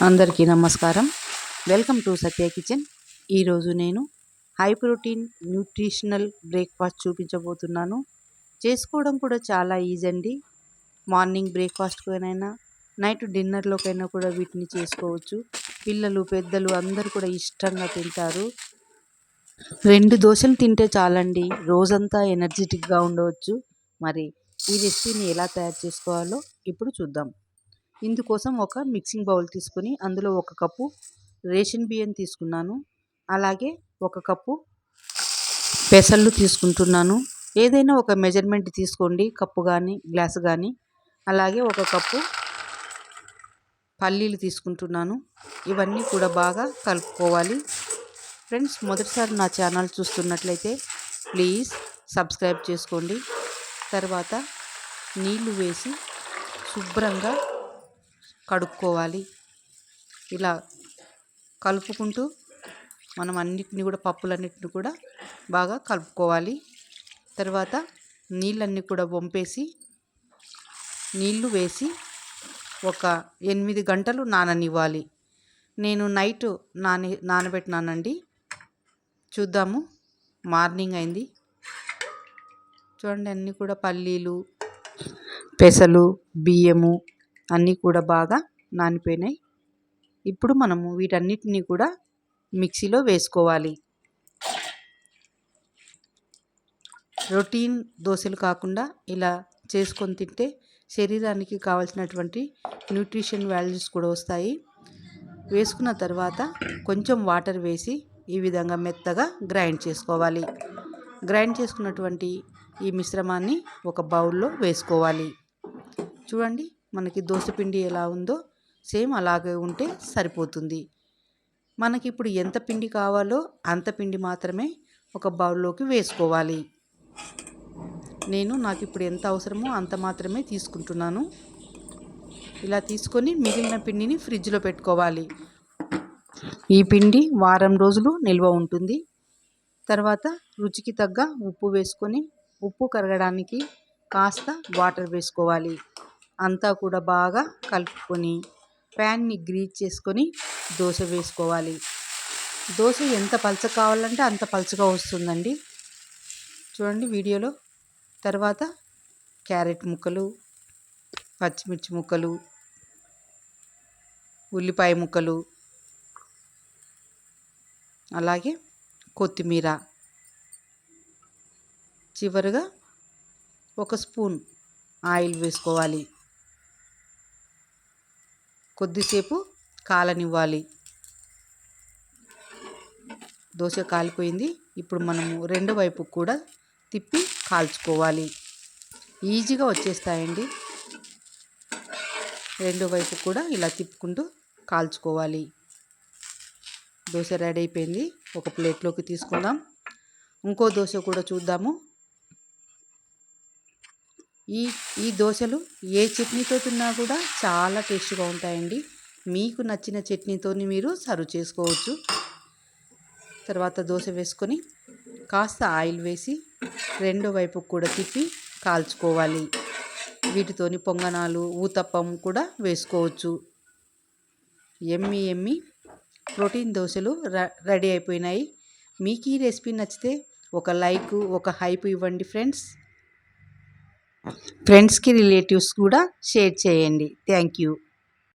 అందరికీ నమస్కారం. Welcome to Satya kitchen. ఈరోజు నేను హై ప్రోటీన్ న్యూట్రిషనల్ బ్రేక్ఫాస్ట్ చూపించబోతున్నాను. చేసుకోవడం కూడా చాలా ఈజీ అండి. మార్నింగ్ బ్రేక్ఫాస్ట్కైనా నైట్ డిన్నర్లోకైనా కూడా వీటిని చేసుకోవచ్చు. పిల్లలు పెద్దలు అందరూ కూడా ఇష్టంగా తింటారు. 2 దోశలు తింటే చాలండి, రోజంతా ఎనర్జెటిక్గా ఉండవచ్చు. మరి ఈ రెసిపీని ఎలా తయారు చేసుకోవాలో ఇప్పుడు చూద్దాం. ఇందుకోసం ఒక మిక్సింగ్ బౌల్ తీసుకుని అందులో 1 కప్పు రేషన్ బియ్యం తీసుకున్నాను. అలాగే 1 కప్పు పెసళ్ళు తీసుకుంటున్నాను. ఏదైనా ఒక మెజర్మెంట్ తీసుకోండి, కప్పు కానీ గ్లాసు కానీ. అలాగే 1 కప్పు పల్లీలు తీసుకుంటున్నాను. ఇవన్నీ కూడా బాగా కలుపుకోవాలి. ఫ్రెండ్స్, మొదటిసారి నా ఛానల్ చూస్తున్నట్లయితే ప్లీజ్ సబ్స్క్రైబ్ చేసుకోండి. తర్వాత నీళ్లు వేసి శుభ్రంగా కడుక్కోవాలి. ఇలా కలుపుకుంటూ మనం అన్నిటిని కూడా పప్పులన్నిటిని కూడా బాగా కలుపుకోవాలి. తర్వాత నీళ్ళన్నీ కూడా వంపేసి నీళ్లు వేసి ఒక 8 గంటలు నాననివ్వాలి. నేను నైట్ నానబెట్టినానండి. చూద్దాము, మార్నింగ్ అయింది. చూడండి, అన్నీ కూడా పల్లీలు, పెసలు, బియ్యము అన్నీ కూడా బాగా నానిపోయినాయి. ఇప్పుడు మనము వీటన్నిటిని కూడా మిక్సీలో వేసుకోవాలి. రొటీన్ దోశలు కాకుండా ఇలా చేసుకొని తింటే శరీరానికి కావాల్సినటువంటి న్యూట్రిషన్ వాల్యూస్ కూడా వస్తాయి. వేసుకున్న తర్వాత కొంచెం వాటర్ వేసి ఈ విధంగా మెత్తగా గ్రైండ్ చేసుకోవాలి. గ్రైండ్ చేసుకున్నటువంటి ఈ మిశ్రమాన్ని ఒక బౌల్లో వేసుకోవాలి. చూడండి, మనకి దోశపిండి ఎలా ఉందో సేమ్ అలాగే ఉంటే సరిపోతుంది. మనకి ఇప్పుడు ఎంత పిండి కావాలో అంత పిండి మాత్రమే ఒక బౌల్లోకి వేసుకోవాలి. నాకు ఇప్పుడు ఎంత అవసరమో అంత మాత్రమే తీసుకుంటున్నాను. ఇలా తీసుకొని మిగిలిన పిండిని ఫ్రిడ్జ్లో పెట్టుకోవాలి. ఈ పిండి వారం రోజులు నిల్వ ఉంటుంది. తర్వాత రుచికి తగ్గ ఉప్పు వేసుకొని ఉప్పు కరగడానికి కాస్త వాటర్ వేసుకోవాలి. అంతా కూడా బాగా కలుపుకొని ప్యాన్ని గ్రీజ్ చేసుకొని దోశ వేసుకోవాలి. దోశ ఎంత పలచగా కావాలంటే అంత పలచగా వస్తుందండి. చూడండి వీడియోలో. తర్వాత క్యారెట్ ముక్కలు, పచ్చిమిర్చి ముక్కలు, ఉల్లిపాయ ముక్కలు, అలాగే కొత్తిమీర, చివరిగా 1 స్పూన్ ఆయిల్ వేసుకోవాలి. కొద్దిసేపు కాలనివ్వాలి. దోశ కాలిపోయింది. ఇప్పుడు మనము రెండో వైపు కూడా తిప్పి కాల్చుకోవాలి. ఈజీగా వచ్చేస్తాయండి. రెండో వైపు కూడా ఇలా తిప్పుకుంటూ కాల్చుకోవాలి. దోశ రెడీ అయిపోయింది. ఒక ప్లేట్లోకి తీసుకుందాం. ఇంకో దోశ కూడా చూద్దాము. ఈ దోశలు ఏ చట్నీతో తిన్నా కూడా చాలా టేస్ట్గా ఉంటాయండి. మీకు నచ్చిన చట్నీతో మీరు సర్వ్ చేసుకోవచ్చు. తర్వాత దోశ వేసుకొని కాస్త ఆయిల్ వేసి రెండో వైపు కూడా తిప్పి కాల్చుకోవాలి. వీటితోని పొంగనాలు, ఊతప్పం కూడా వేసుకోవచ్చు. ఎమ్మి ప్రోటీన్ దోశలు రెడీ అయిపోయినాయి. మీకు ఈ రెసిపీ నచ్చితే ఒక లైక్, ఒక హైప్ ఇవ్వండి ఫ్రెండ్స్కి రిలేటివ్స్ కూడా షేర్ చేయండి. Thank you.